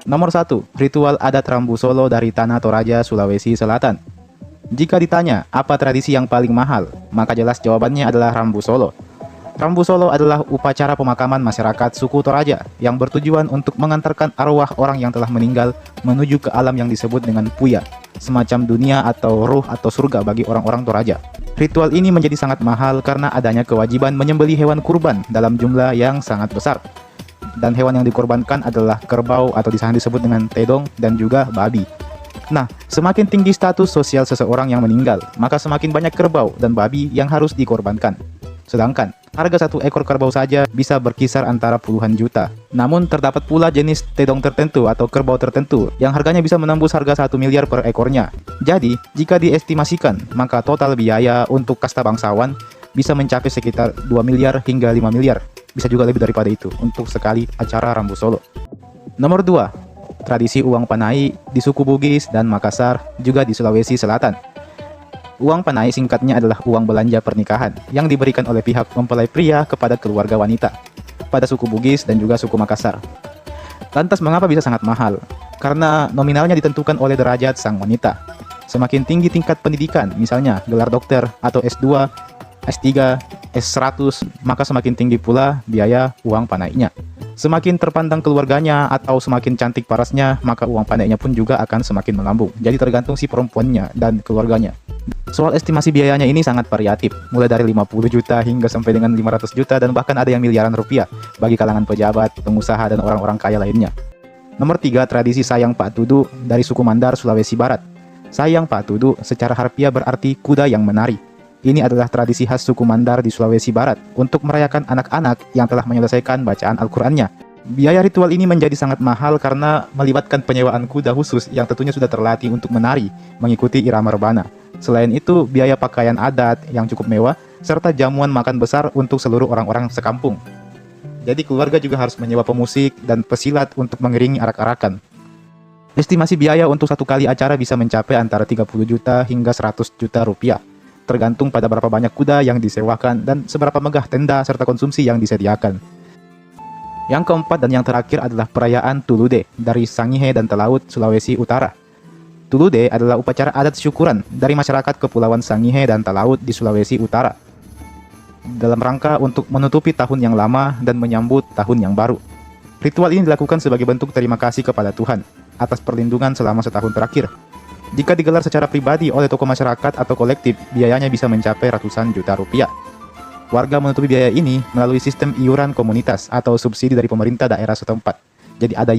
Nomor 1, ritual adat Rambu Solo dari Tanah Toraja, Sulawesi Selatan. Jika ditanya apa tradisi yang paling mahal, maka jelas jawabannya adalah Rambu Solo. Rambu Solo adalah upacara pemakaman masyarakat suku Toraja yang bertujuan untuk mengantarkan arwah orang yang telah meninggal menuju ke alam yang disebut dengan Puya, semacam dunia atau ruh atau surga bagi orang-orang Toraja. Ritual ini menjadi sangat mahal karena adanya kewajiban menyembelih hewan kurban dalam jumlah yang sangat besar. Dan hewan yang dikorbankan adalah kerbau atau di sana disebut dengan tedong dan juga babi. Nah, semakin tinggi status sosial seseorang yang meninggal, maka semakin banyak kerbau dan babi yang harus dikorbankan. Sedangkan, harga satu ekor kerbau saja bisa berkisar antara puluhan juta. Namun, terdapat pula jenis tedong tertentu atau kerbau tertentu yang harganya bisa menembus harga 1 miliar per ekornya. Jadi, jika diestimasikan, maka total biaya untuk kasta bangsawan bisa mencapai sekitar 2 miliar hingga 5 miliar. Bisa juga lebih daripada itu untuk sekali acara Rambu Solo. Nomor 2, tradisi uang panai di suku Bugis dan Makassar, juga di Sulawesi Selatan. Uang panai singkatnya adalah uang belanja pernikahan yang diberikan oleh pihak mempelai pria kepada keluarga wanita pada suku Bugis dan juga suku Makassar. Lantas mengapa bisa sangat mahal? Karena nominalnya ditentukan oleh derajat sang wanita. Semakin tinggi tingkat pendidikan, misalnya gelar dokter atau S2, S3, S100, maka semakin tinggi pula biaya uang panainya. Semakin terpandang keluarganya atau semakin cantik parasnya, maka uang panainya pun juga akan semakin melambung. Jadi tergantung si perempuannya dan keluarganya. Soal estimasi biayanya ini sangat variatif, mulai dari 50 juta hingga sampai dengan 500 juta dan bahkan ada yang miliaran rupiah bagi kalangan pejabat, pengusaha, dan orang-orang kaya lainnya. Nomor 3, tradisi Sayang Pak Tudu dari suku Mandar, Sulawesi Barat. Sayang Pak Tudu secara harfiah berarti kuda yang menari. Ini adalah tradisi khas suku Mandar di Sulawesi Barat untuk merayakan anak-anak yang telah menyelesaikan bacaan Al-Qurannya. Biaya ritual ini menjadi sangat mahal karena melibatkan penyewaan kuda khusus yang tentunya sudah terlatih untuk menari mengikuti irama rebana. Selain itu, biaya pakaian adat yang cukup mewah serta jamuan makan besar untuk seluruh orang-orang sekampung. Jadi keluarga juga harus menyewa pemusik dan pesilat untuk mengiringi arak-arakan. Estimasi biaya untuk satu kali acara bisa mencapai antara 30 juta hingga 100 juta rupiah. Tergantung pada berapa banyak kuda yang disewakan dan seberapa megah tenda serta konsumsi yang disediakan. Yang keempat dan yang terakhir adalah perayaan Tulude dari Sangihe dan Talaut, Sulawesi Utara. Tulude adalah upacara adat syukuran dari masyarakat Kepulauan Sangihe dan Talaut di Sulawesi Utara dalam rangka untuk menutupi tahun yang lama dan menyambut tahun yang baru. Ritual ini dilakukan sebagai bentuk terima kasih kepada Tuhan atas perlindungan selama setahun terakhir. Jika digelar secara pribadi oleh tokoh masyarakat atau kolektif, biayanya bisa mencapai ratusan juta rupiah. Warga menutupi biaya ini melalui sistem iuran komunitas atau subsidi dari pemerintah daerah setempat. Jadi ada